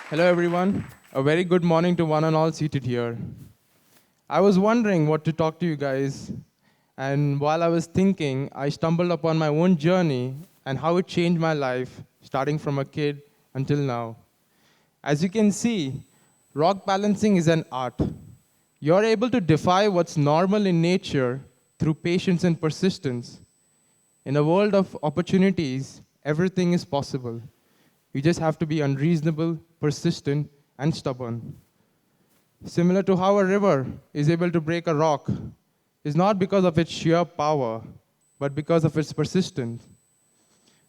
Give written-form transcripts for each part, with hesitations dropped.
Hello, everyone. A very good morning to one and all seated here. I was wondering what to talk to you guys, and while I was thinking, I stumbled upon my own journey and how it changed my life, starting from a kid until now. As you can see, rock balancing is an art. You're able to defy what's normal in nature through patience and persistence. In a world of opportunities, everything is possible. You just have to be unreasonable, persistent, and stubborn. Similar to how a river is able to break a rock, is not because of its sheer power, but because of its persistence.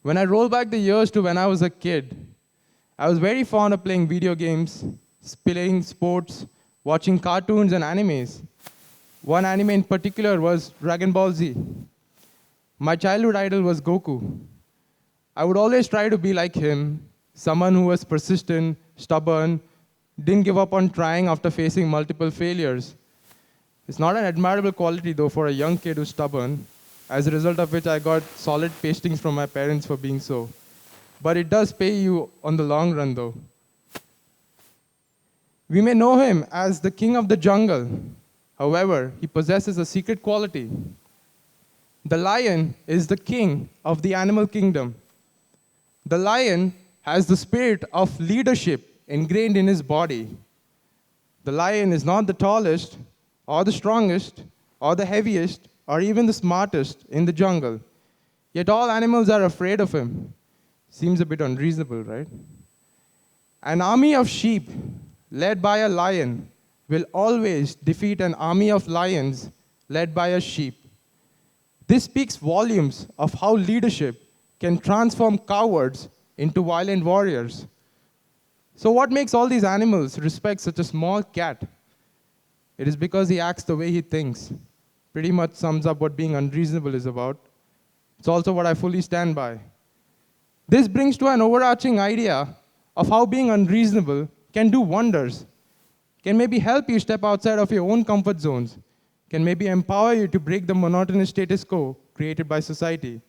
When I roll back the years to when I was a kid, I was very fond of playing video games, playing sports, watching cartoons and animes. One anime in particular was Dragon Ball Z. My childhood idol was Goku. I would always try to be like him, someone who was persistent, stubborn, didn't give up on trying after facing multiple failures. It's not an admirable quality, though, for a young kid who's stubborn, as a result of which I got solid pastings from my parents for being so. But it does pay you on the long run, though. We may know him as the king of the jungle. However, he possesses a secret quality. The lion is the king of the animal kingdom. The lion has the spirit of leadership ingrained in his body. The lion is not the tallest, or the strongest, or the heaviest, or even the smartest in the jungle. Yet all animals are afraid of him. Seems a bit unreasonable, right? An army of sheep led by a lion will always defeat an army of lions led by a sheep. This speaks volumes of how leadership can transform cowards into violent warriors. So what makes all these animals respect such a small cat? It is because he acts the way he thinks. Pretty much sums up what being unreasonable is about. It's also what I fully stand by. This brings to an overarching idea of how being unreasonable can do wonders, can maybe help you step outside of your own comfort zones, can maybe empower you to break the monotonous status quo created by society.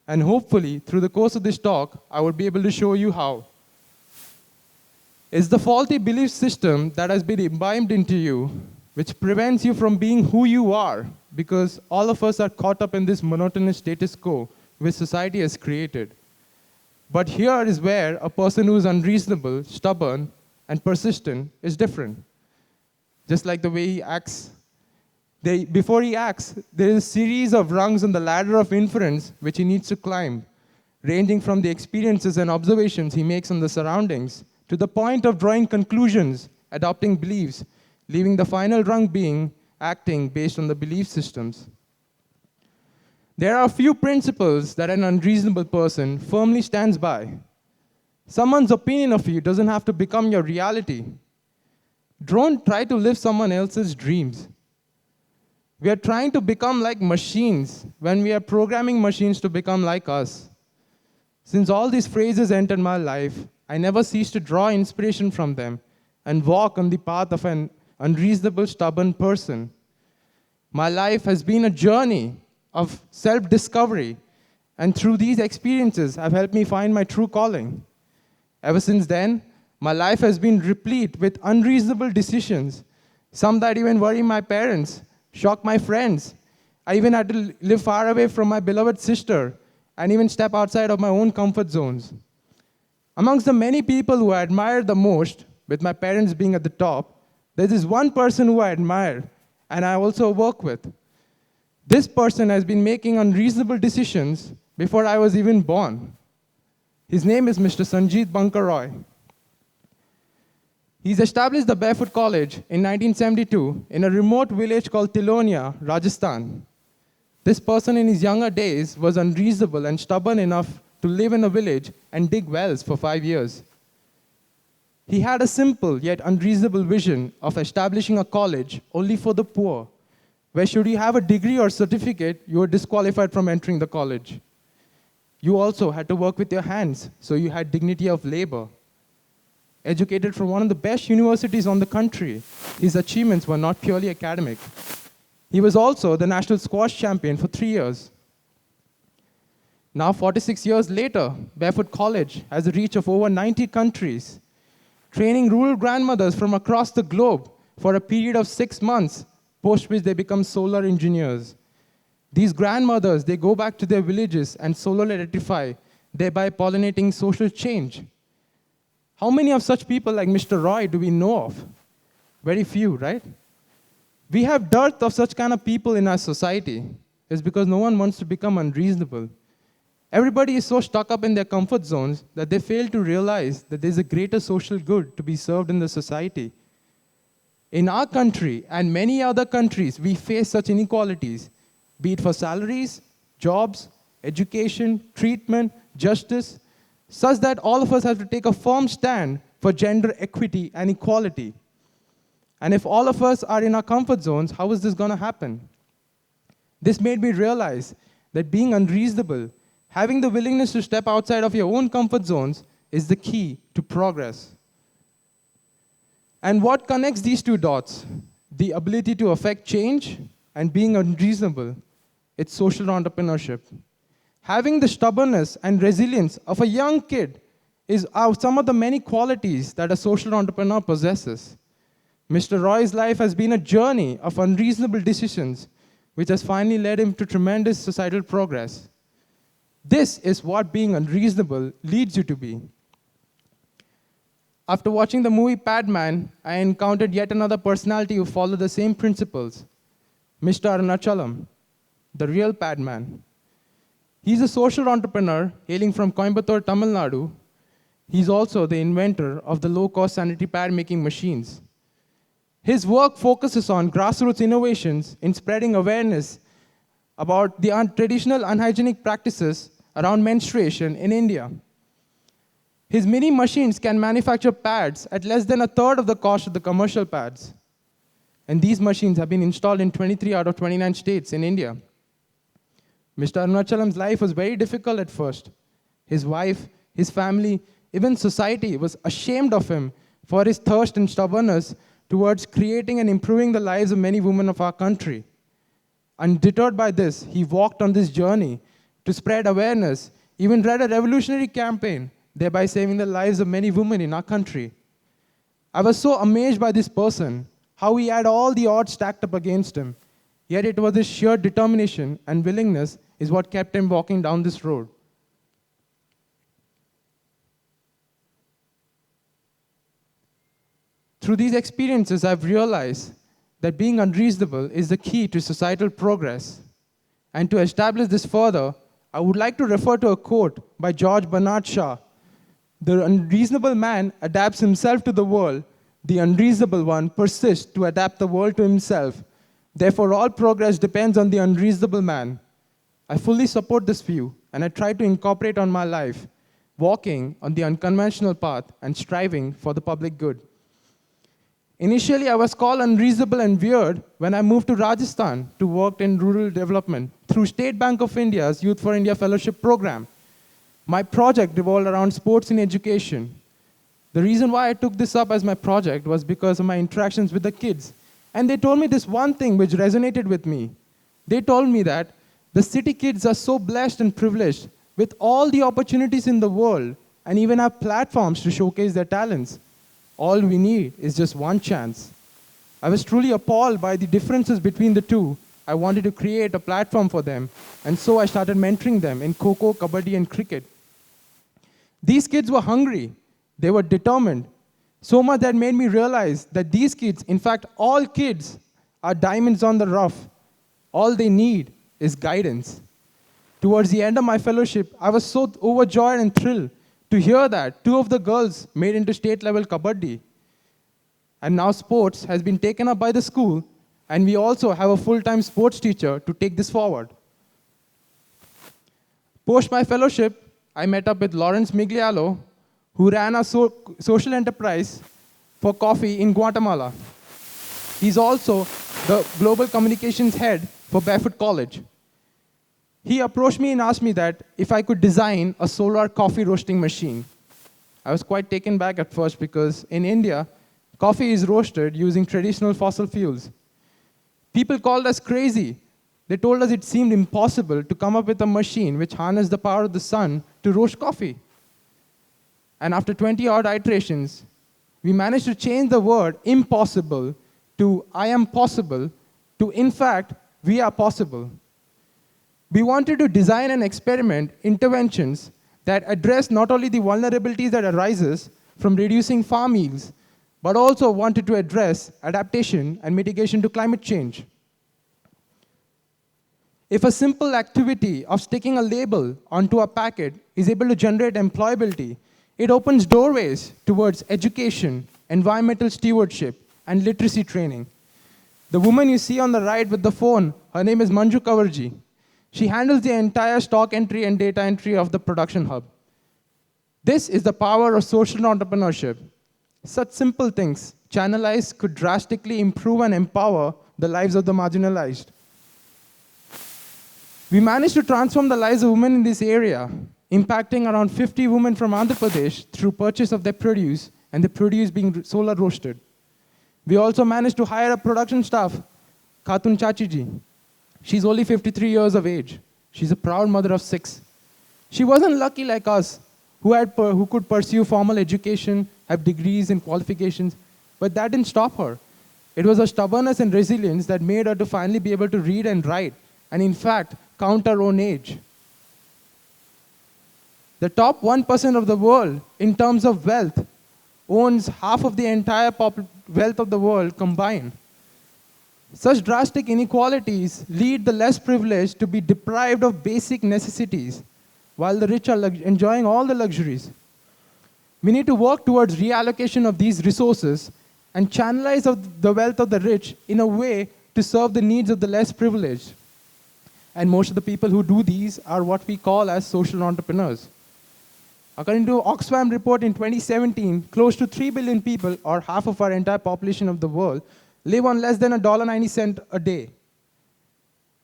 And hopefully, through the course of this talk, I would be able to show you how. It's the faulty belief system that has been imbibed into you, which prevents you from being who you are, because all of us are caught up in this monotonous status quo which society has created. But here is where a person who is unreasonable, stubborn, and persistent is different. Just like the way he acts. Before he acts, there is a series of rungs on the ladder of inference which he needs to climb, ranging from the experiences and observations he makes on the surroundings to the point of drawing conclusions, adopting beliefs, leaving the final rung being acting based on the belief systems. There are a few principles that an unreasonable person firmly stands by. Someone's opinion of you doesn't have to become your reality. Don't try to live someone else's dreams. We are trying to become like machines when we are programming machines to become like us. Since all these phrases entered my life, I never cease to draw inspiration from them and walk on the path of an unreasonable, stubborn person. My life has been a journey of self-discovery, and through these experiences have helped me find my true calling. Ever since then, my life has been replete with unreasonable decisions, some that even worry my parents, shock my friends. I even had to live far away from my beloved sister and even step outside of my own comfort zones. Amongst the many people who I admire the most, with my parents being at the top, there's this one person who I admire and I also work with. This person has been making unreasonable decisions before I was even born. His name is Mr. Sanjeet Bankar Roy. He's established the Barefoot College in 1972 in a remote village called Tilonia, Rajasthan. This person in his younger days was unreasonable and stubborn enough to live in a village and dig wells for 5 years. He had a simple yet unreasonable vision of establishing a college only for the poor, where should you have a degree or certificate, you were disqualified from entering the college. You also had to work with your hands, so you had dignity of labor. Educated from one of the best universities on the country, his achievements were not purely academic. He was also the national squash champion for 3 years. Now, 46 years later, Barefoot College has a reach of over 90 countries, training rural grandmothers from across the globe for a period of 6 months, post which they become solar engineers. These grandmothers, they go back to their villages and solar electrify, thereby pollinating social change. How many of such people like Mr. Roy do we know of? Very few, right? We have dearth of such kind of people in our society. It's because no one wants to become unreasonable. Everybody is so stuck up in their comfort zones that they fail to realize that there's a greater social good to be served in the society. In our country and many other countries, we face such inequalities, be it for salaries, jobs, education, treatment, justice, such that all of us have to take a firm stand for gender equity and equality. And if all of us are in our comfort zones, how is this going to happen? This made me realize that being unreasonable, having the willingness to step outside of your own comfort zones, is the key to progress. And what connects these two dots? The ability to affect change and being unreasonable. It's social entrepreneurship. Having the stubbornness and resilience of a young kid is some of the many qualities that a social entrepreneur possesses. Mr. Roy's life has been a journey of unreasonable decisions, which has finally led him to tremendous societal progress. This is what being unreasonable leads you to be. After watching the movie Padman, I encountered yet another personality who followed the same principles, Mr. Arunachalam, the real Padman. He's a social entrepreneur hailing from Coimbatore, Tamil Nadu. He's also the inventor of the low-cost sanitary pad making machines. His work focuses on grassroots innovations in spreading awareness about the traditional unhygienic practices around menstruation in India. His mini machines can manufacture pads at less than a third of the cost of the commercial pads. And these machines have been installed in 23 out of 29 states in India. Mr. Arunachalam's life was very difficult at first. His wife, his family, even society was ashamed of him for his thirst and stubbornness towards creating and improving the lives of many women of our country. Undeterred by this, he walked on this journey to spread awareness, even led a revolutionary campaign, thereby saving the lives of many women in our country. I was so amazed by this person, how he had all the odds stacked up against him. Yet it was his sheer determination and willingness is what kept him walking down this road. Through these experiences, I've realized that being unreasonable is the key to societal progress. And to establish this further, I would like to refer to a quote by George Bernard Shaw. The unreasonable man adapts himself to the world. The unreasonable one persists to adapt the world to himself. Therefore, all progress depends on the unreasonable man. I fully support this view, and I try to incorporate on my life, walking on the unconventional path and striving for the public good. Initially, I was called unreasonable and weird when I moved to Rajasthan to work in rural development through State Bank of India's Youth for India Fellowship Program. My project revolved around sports in education. The reason why I took this up as my project was because of my interactions with the kids. And they told me this one thing which resonated with me. They told me that the city kids are so blessed and privileged with all the opportunities in the world and even have platforms to showcase their talents. All we need is just one chance. I was truly appalled by the differences between the two. I wanted to create a platform for them, and so I started mentoring them in Kho-Kho, Kabaddi, and cricket. These kids were hungry. They were determined. So much that made me realize that these kids, in fact, all kids, are diamonds on the rough. All they need is guidance. Towards the end of my fellowship, I was so overjoyed and thrilled to hear that 2 of the girls made into state-level Kabaddi. And now sports has been taken up by the school, and we also have a full-time sports teacher to take this forward. Post my fellowship, I met up with Lawrence Miglialo, who ran a social enterprise for coffee in Guatemala. He's also the global communications head for Barefoot College. He approached me and asked me that if I could design a solar coffee roasting machine. I was quite taken back at first because in India, coffee is roasted using traditional fossil fuels. People called us crazy. They told us it seemed impossible to come up with a machine which harnessed the power of the sun to roast coffee. And after 20 odd iterations, we managed to change the word impossible to I am possible to in fact, we are possible. We wanted to design and experiment interventions that address not only the vulnerabilities that arises from reducing farm yields, but also wanted to address adaptation and mitigation to climate change. If a simple activity of sticking a label onto a packet is able to generate employability, it opens doorways towards education, environmental stewardship, and literacy training. The woman you see on the right with the phone, her name is Manju Kavarji. She handles the entire stock entry and data entry of the production hub. This is the power of social entrepreneurship. Such simple things, channelized, could drastically improve and empower the lives of the marginalized. We managed to transform the lives of women in this area, impacting around 50 women from Andhra Pradesh through purchase of their produce and the produce being solar roasted. We also managed to hire a production staff, Khatun Chachiji. She's only 53 years of age. She's a proud mother of 6. She wasn't lucky like us, who could pursue formal education, have degrees and qualifications, but that didn't stop her. It was her stubbornness and resilience that made her to finally be able to read and write, and in fact, count her own age. The top 1% of the world, in terms of wealth, owns half of the entire wealth of the world combined. Such drastic inequalities lead the less privileged to be deprived of basic necessities, while the rich are enjoying all the luxuries. We need to work towards reallocation of these resources and channelize the wealth of the rich in a way to serve the needs of the less privileged. And most of the people who do these are what we call as social entrepreneurs. According to Oxfam report in 2017, close to 3 billion people, or half of our entire population of the world, live on less than $1.90 a day.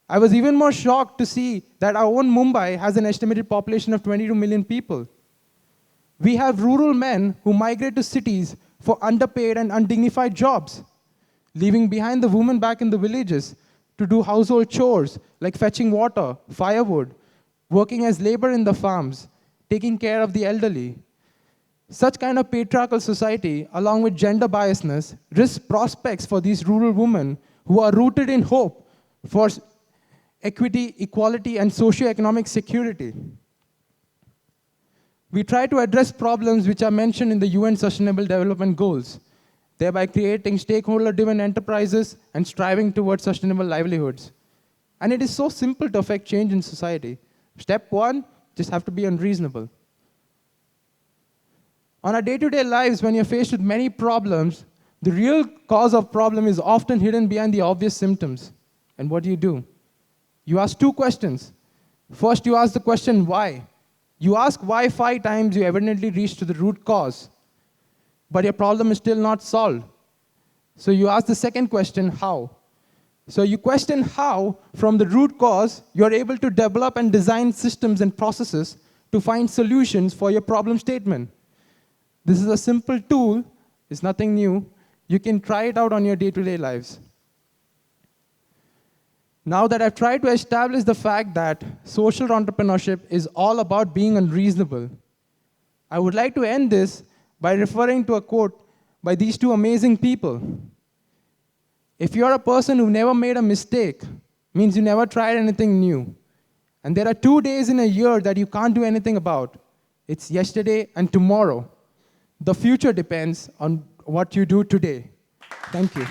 I was even more shocked to see that our own Mumbai has an estimated population of 22 million people. We have rural men who migrate to cities for underpaid and undignified jobs, leaving behind the women back in the villages to do household chores like fetching water, firewood, working as labor in the farms, taking care of the elderly. Such kind of patriarchal society, along with gender biasness, risks prospects for these rural women who are rooted in hope for equity, equality, and socio-economic security. We try to address problems which are mentioned in the UN Sustainable Development Goals, thereby creating stakeholder-driven enterprises and striving towards sustainable livelihoods. And it is so simple to affect change in society. Step 1, just have to be unreasonable. On our day-to-day lives, when you're faced with many problems, the real cause of problem is often hidden behind the obvious symptoms. And what do? You ask 2 questions. First, you ask the question, why? You ask why 5 times, you evidently reach to the root cause. But your problem is still not solved. So you ask the second question, how? So you question how, from the root cause, you're able to develop and design systems and processes to find solutions for your problem statement. This is a simple tool, it's nothing new. You can try it out on your day-to-day lives. Now that I've tried to establish the fact that social entrepreneurship is all about being unreasonable, I would like to end this by referring to a quote by these 2 amazing people. If you're a person who never made a mistake, means you never tried anything new. And there are 2 days in a year that you can't do anything about. It's yesterday and tomorrow. The future depends on what you do today. Thank you.